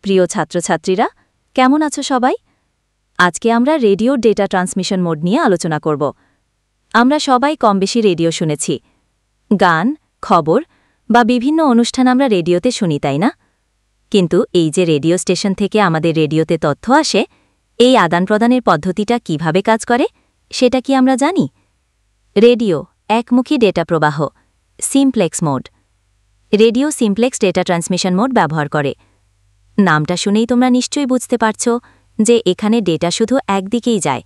প্রিয় ছাত্রছাত্রীরা, কেমন আছো সবাই? আজকে আমরা রেডিও ডেটা ট্রান্সমিশন মোড নিয়ে আলোচনা করব। আমরা সবাই কমবেশি রেডিও শুনেছি। গান, খবর বা বিভিন্ন অনুষ্ঠান আমরা রেডিওতে শুনি, তাই না? কিন্তু এই যে রেডিও স্টেশন থেকে আমাদের রেডিওতে তথ্য আসে, এই আদান-প্রদানের পদ্ধতিটা কিভাবে কাজ করে সেটা কি আমরা জানি? রেডিও একমুখী ডেটা প্রবাহ, simplex mode. Radio simplex data transmission mode ব্যবহার করে। নামটা শুনেই তোমরা নিশ্চয়ই বুঝতে পারছ যে এখানে ডেটা শুধু একদিকেই যায়,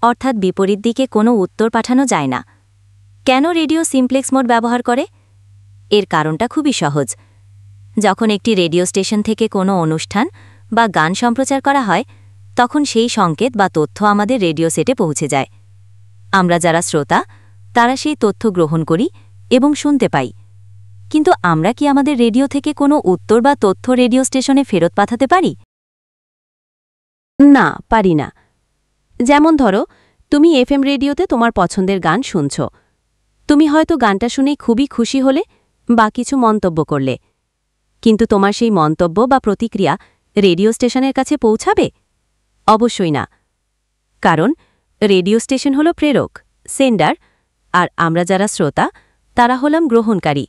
অর্থাৎ বিপরীত দিকে কোনো উত্তর পাঠানো যায় না। কেন রেডিও সিমপ্লেক্স মোড ব্যবহার করে? এর কারণটা খুবই সহজ। যখন একটি রেডিও স্টেশন থেকে কোনো অনুষ্ঠান বা গান সম্প্রচার করা হয়, তখন সেই সংকেত বা তথ্য আমাদের রেডিও সেটে পৌঁছে যায়। আমরা যারা শ্রোতা, তারা সেই তথ্য গ্রহণ করি এবং শুনতে পাই। কিন্তু আমরা কি আমাদের রেডিও থেকে কোনো উত্তর বা তথ্য রেডিও স্টেশনে ফেরত পাঠাতে পারি? না, পারি না। যেমন ধরো, তুমি এফএম রেডিওতে তোমার পছন্দের গান শুনছ। তুমি হয়তো গানটা শুনে খুবই খুশি হলে বা কিছু মন্তব্য করলে, কিন্তু তোমার সেই মন্তব্য বা প্রতিক্রিয়া রেডিও স্টেশনের কাছে পৌঁছাবে? অবশ্যই না। কারণ রেডিও স্টেশন হল প্রেরক, সেন্ডার, আর আমরা যারা শ্রোতা, তারা হলাম গ্রহণকারী।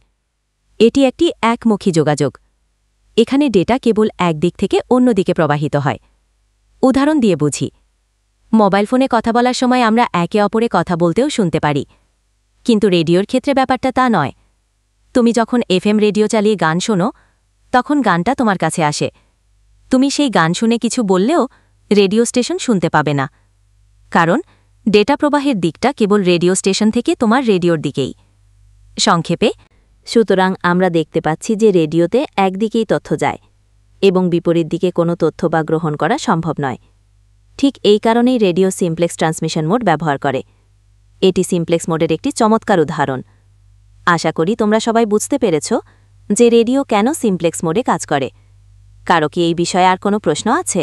এটি একটি একমুখী যোগাযোগ। এখানে ডেটা কেবল একদিক থেকে অন্যদিকে প্রবাহিত হয়। উদাহরণ দিয়ে বুঝি। মোবাইল ফোনে কথা বলার সময় আমরা একে অপরে কথা বলতেও শুনতে পারি, কিন্তু রেডিওর ক্ষেত্রে ব্যাপারটা তা নয়। তুমি যখন এফএম রেডিও চালিয়ে গান শোনো, তখন গানটা তোমার কাছে আসে। তুমি সেই গান শুনে কিছু বললেও রেডিও স্টেশন শুনতে পাবে না, কারণ ডেটা প্রবাহের দিকটা কেবল রেডিও স্টেশন থেকে তোমার রেডিওর দিকেই। সংক্ষেপে, সুতরাং আমরা দেখতে পাচ্ছি যে রেডিওতে একদিকেই তথ্য যায় এবং বিপরীত দিকে কোনো তথ্য বা গ্রহণ করা সম্ভব নয়। ঠিক এই কারণেই রেডিও সিমপ্লেক্স ট্রান্সমিশন মোড ব্যবহার করে। এটি সিমপ্লেক্স মোডের একটি চমৎকার উদাহরণ। আশা করি তোমরা সবাই বুঝতে পেরেছ যে রেডিও কেন সিমপ্লেক্স মোডে কাজ করে। কারো কি এই বিষয়ে আর কোনো প্রশ্ন আছে?